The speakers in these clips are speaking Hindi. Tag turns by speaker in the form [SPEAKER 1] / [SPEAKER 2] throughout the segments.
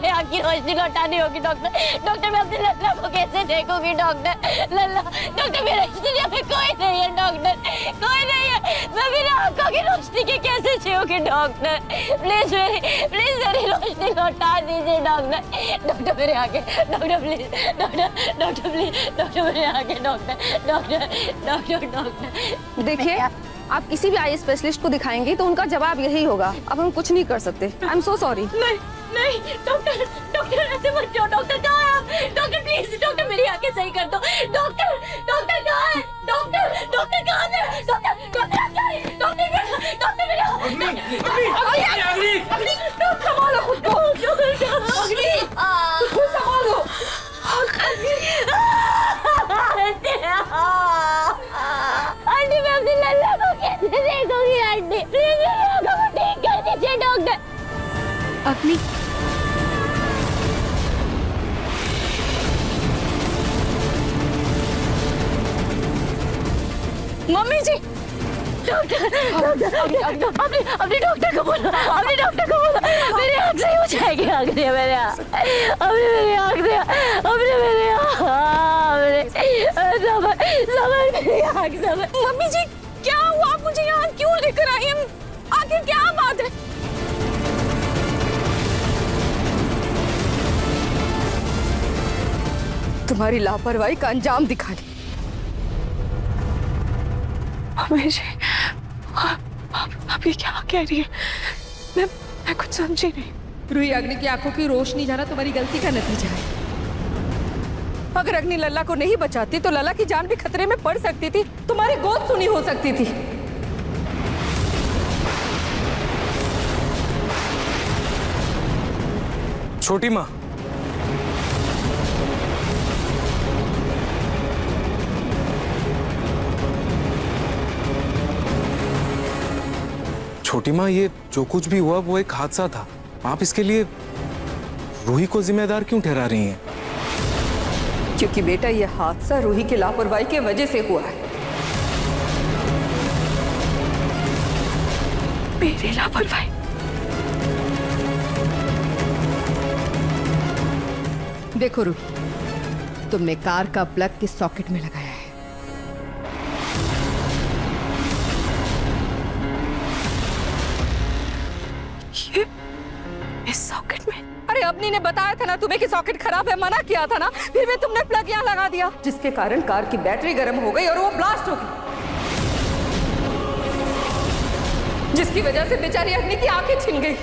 [SPEAKER 1] मेरे आँख की रोशनी लौटानी होगी डॉक्टर। डॉक्टर मैं अपने लल्ला को कैसे देखूंगी डॉक्टर? लल्ला डॉक्टर मेरा इस दुनिया में कोई नहीं है डॉक्टर, कोई नहीं है। मैं मेरी आँखों की रोशनी की कैसे जीऊंगी डॉक्टर? प्लीज मेरी रोशनी लौटा दीजिए डॉक्टर। डॉक्टर मेरे आगे, doctor please, doctor please, doctor मेरे आगे, डॉक्टर।
[SPEAKER 2] देखिए आप किसी भी आई स्पेशलिस्ट को दिखाएंगे तो उनका जवाब यही होगा, अब हम कुछ नहीं कर सकते। I am so sorry.
[SPEAKER 1] नहीं डॉक्टर ऐसे मत जाओ। डॉक्टर कहाँ है आप? डॉक्टर प्लीज, डॉक्टर मेरी आंखें सही कर दो। डॉक्टर कहाँ है? डॉक्टर कहाँ है? डॉक्टर
[SPEAKER 2] संभालो खुद को, संभालो।
[SPEAKER 1] आंटी मैं अपने लल्ला को कैसे देखूंगी? आंटी प्लीज मेरी आंखों को ठीक कर दीजिए डॉक्टर।
[SPEAKER 2] अग्नि
[SPEAKER 1] मम्मी जी, डॉक्टर अपने डॉक्टर को बोलो, अपने डॉक्टर को बोलो। मेरी आँख सही हो जाएगी। आँख दे मेरे आँख, अपने मेरी आँख दे, अपने मेरे आँख।
[SPEAKER 2] मम्मी जी क्या हुआ? आप मुझे यहाँ क्यों लेकर आई हैं? आखिर क्या बात है? तुम्हारी लापरवाही का अंजाम दिखा दी।
[SPEAKER 3] मम्मी जी आप ये क्या कह रही है? मैं कुछ समझी नहीं।
[SPEAKER 2] रूही, अग्नि की आंखों की रोशनी जाना तुम्हारी गलती का नतीजा है। अगर अग्नि लल्ला को नहीं बचाती तो लल्ला की जान भी खतरे में पड़ सकती थी, तुम्हारी गोद सुनी हो सकती थी।
[SPEAKER 4] छोटी माँ, छोटी माँ, ये जो कुछ भी हुआ वो एक हादसा था। आप इसके लिए रूही को जिम्मेदार क्यों ठहरा रही हैं?
[SPEAKER 2] क्योंकि बेटा ये हादसा रूही की लापरवाही की वजह से हुआ है।
[SPEAKER 3] मेरी लापरवाही?
[SPEAKER 2] देखो रूही, तुमने कार का प्लग किस सॉकेट में लगाया है?
[SPEAKER 3] ये इस सॉकेट में?
[SPEAKER 2] अरे अवनी ने बताया था ना तुम्हें कि सॉकेट खराब है, मना किया था ना, फिर भी तुमने प्लग यहाँ लगा दिया, जिसके कारण कार की बैटरी गर्म हो गई और वो ब्लास्ट हो गई, जिसकी वजह से बेचारी अग्नि की आंखें छिन गई।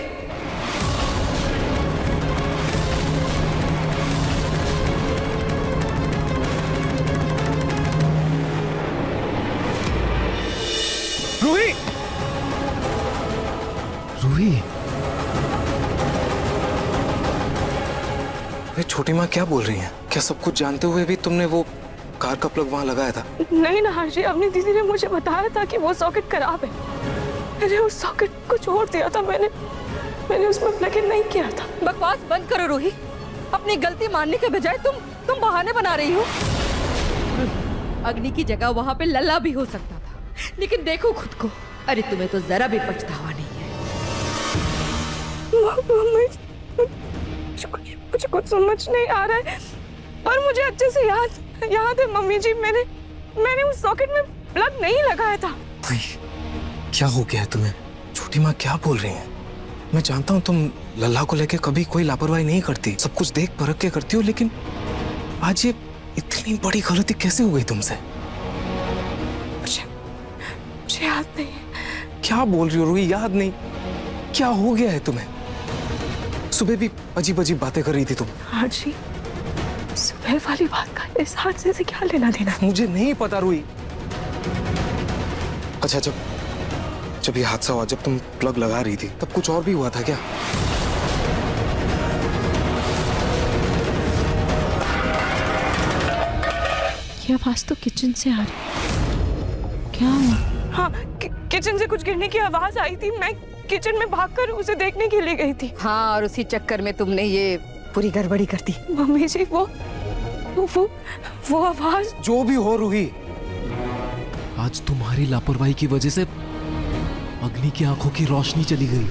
[SPEAKER 4] रूही, रूही, छोटी माँ क्या बोल रही हैं? क्या सब कुछ जानते हुए भी तुमने वो कार का प्लग वहां लगाया था?
[SPEAKER 3] नहीं ना हर्षी, अपनी दीदी ने मुझे बताया था कि वो सॉकेट खराब है। मैंने उस सॉकेट को छोड़ दिया था, मैंने उसमें प्लग इन नहीं किया था।
[SPEAKER 2] बकवास बंद करो रूही, अपनी गलती मानने के बजाय तुम बहाने बना रही हो। अग्नि की जगह वहां पे लल्ला भी हो सकता था, लेकिन देखो खुद को। अरे तुम्हें तो जरा भी पछतावा नहीं है।
[SPEAKER 3] मुझे कुछ समझ नहीं आ रहा है, पर मुझे अच्छे से याद है मम्मी जी, मैंने उस सॉकेट में प्लग नहीं लगाया था।
[SPEAKER 4] क्या हो गया है तुम्हें? छोटी माँ क्या बोल रही हैं? मैं जानता हूँ तुम लल्ला को लेके कभी कोई लापरवाही नहीं करती, सब कुछ देख परख के करती हो, लेकिन आज ये इतनी बड़ी गलती कैसे हो गई तुमसे?
[SPEAKER 3] मुझे याद नहीं है।
[SPEAKER 4] क्या बोल रही हो रूही? याद नहीं? क्या हो गया है तुम्हें? सुबह भी अजीब अजीब बातें कर रही थी तुम।
[SPEAKER 3] हाँ जी, सुबह वाली बात का इस हादसे से क्या लेना देना?
[SPEAKER 4] मुझे नहीं पता रूही। अच्छा, जब ये हादसा हुआ, जब तुम प्लग लगा रही थी, तब कुछ और भी हुआ था क्या?
[SPEAKER 3] ये आवाज तो किचन से आ रही। क्या हुआ? हाँ, किचन से कुछ गिरने की आवाज आई थी। मैं किचन में भागकर उसे देखने के लिए गई थी।
[SPEAKER 2] हाँ, और उसी चक्कर में तुमने ये पूरी गड़बड़ी कर दी।
[SPEAKER 3] मम्मी जी, वो आवाज।
[SPEAKER 4] जो भी हो रूही,
[SPEAKER 5] आज तुम्हारी लापरवाही की वजह से अग्नि की आंखों की रोशनी चली गई।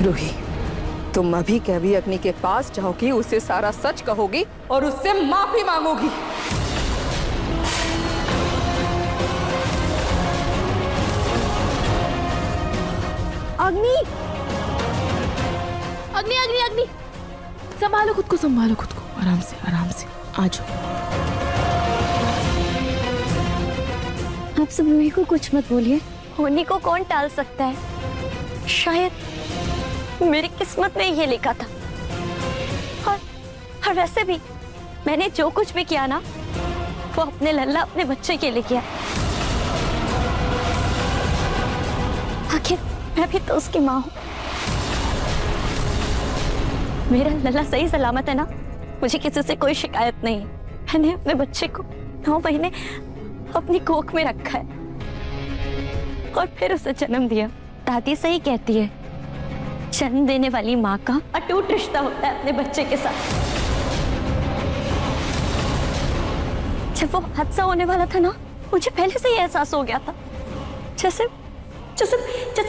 [SPEAKER 2] रूही, तुम अभी के अभी अग्नि के पास जाओगी, उसे सारा सच कहोगी और उससे माफी मांगोगी।
[SPEAKER 1] अग्नि अग्नि अग्नि अग्नि,
[SPEAKER 3] संभालो खुद को, आराम से आ जाओ।
[SPEAKER 1] आप सब रूही को कुछ मत बोलिए। होनी को कौन टाल सकता है? शायद मेरी किस्मत में ये लिखा था। और वैसे भी मैंने जो कुछ भी किया ना, वो अपने लल्ला, अपने बच्चे के लिए किया। आखिर मैं भी तो उसकी माँ हूँ। मेरा लल्ला सही सलामत है ना? मुझे किसी से कोई शिकायत नहीं है। मैंने अपने बच्चे को 9 महीने अपनी कोख में रखा है और फिर उसे जन्म दिया। दादी सही कहती है, जन्म देने वाली माँ का अटूट रिश्ता होता है अपने बच्चे के साथ। जब वो हादसा होने वाला था ना, मुझे पहले से ही एहसास हो गया था, जैसे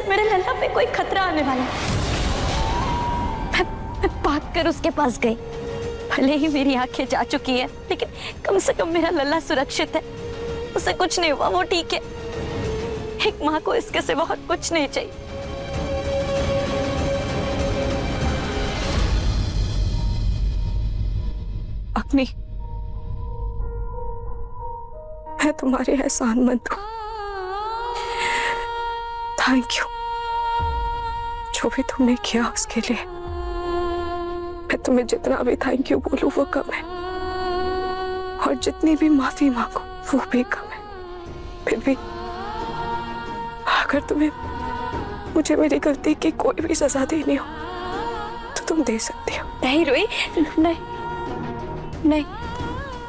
[SPEAKER 1] मेरे लल्ला पे कोई खतरा आने वाला है। मैं भाग कर उसके पास गई। भले ही मेरी आंखें जा चुकी है, लेकिन कम से कम मेरा लल्ला सुरक्षित है। उसे कुछ नहीं हुआ, वो ठीक है। एक माँ को इसके सिवा और कुछ नहीं चाहिए।
[SPEAKER 3] अग्नि, मैं तुम्हारी एहसानमंद हूँ। Thank you. जो भी तुमने किया उसके लिए मैं तुम्हें जितना भी थैंक यू बोलूं वो कम है, और जितनी भी माफी मांगू वो भी कम है। फिर भी अगर तुम्हें मुझे मेरी गलती की कोई भी सजा देनी हो तो तुम दे सकती हो।
[SPEAKER 1] नहीं रोई,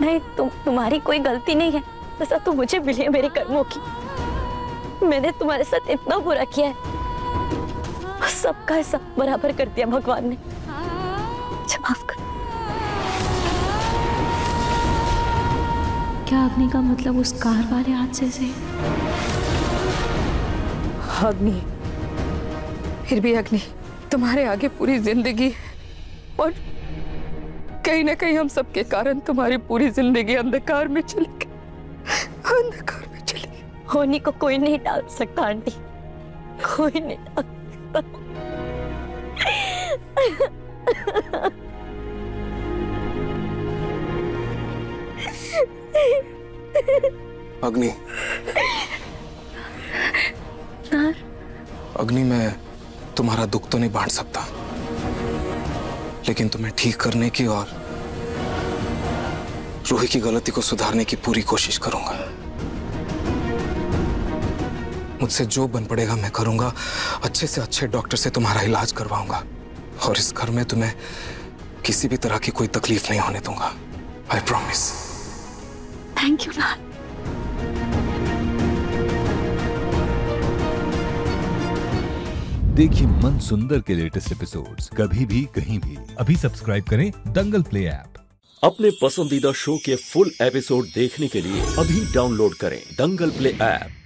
[SPEAKER 1] नहीं, तुम्हारी कोई गलती नहीं है। सजा तो मुझे मिली है मेरे कर्मों की। मैंने तुम्हारे साथ इतना बुरा किया है, सबका हिसाब बराबर कर दिया भगवान ने। माफ कर।
[SPEAKER 3] क्या अग्नि का मतलब उस कार वाले हादसे से?
[SPEAKER 2] अग्नि, फिर भी अग्नि, तुम्हारे आगे पूरी जिंदगी है, और कहीं ना कहीं हम सबके कारण तुम्हारी पूरी जिंदगी अंधकार में चली गई।
[SPEAKER 1] होनी को कोई नहीं टाल सकता आंटी, कोई नहीं टाल सकता।
[SPEAKER 4] अग्नि, अग्नि, मैं तुम्हारा दुख तो नहीं बांट सकता, लेकिन तुम्हें ठीक करने की और रूही की गलती को सुधारने की पूरी कोशिश करूंगा। मुझसे जो बन पड़ेगा मैं करूंगा। अच्छे से अच्छे डॉक्टर से तुम्हारा इलाज करवाऊंगा, और इस घर में तुम्हें किसी भी तरह की कोई तकलीफ नहीं होने दूंगा। I promise.
[SPEAKER 1] थैंक यू लाल।
[SPEAKER 6] देखिए मन सुंदर के लेटेस्ट एपिसोड्स कभी भी कहीं भी। अभी सब्सक्राइब करें दंगल प्ले ऐप।
[SPEAKER 7] अपने पसंदीदा शो के फुल एपिसोड देखने के लिए अभी डाउनलोड करें दंगल प्ले ऐप।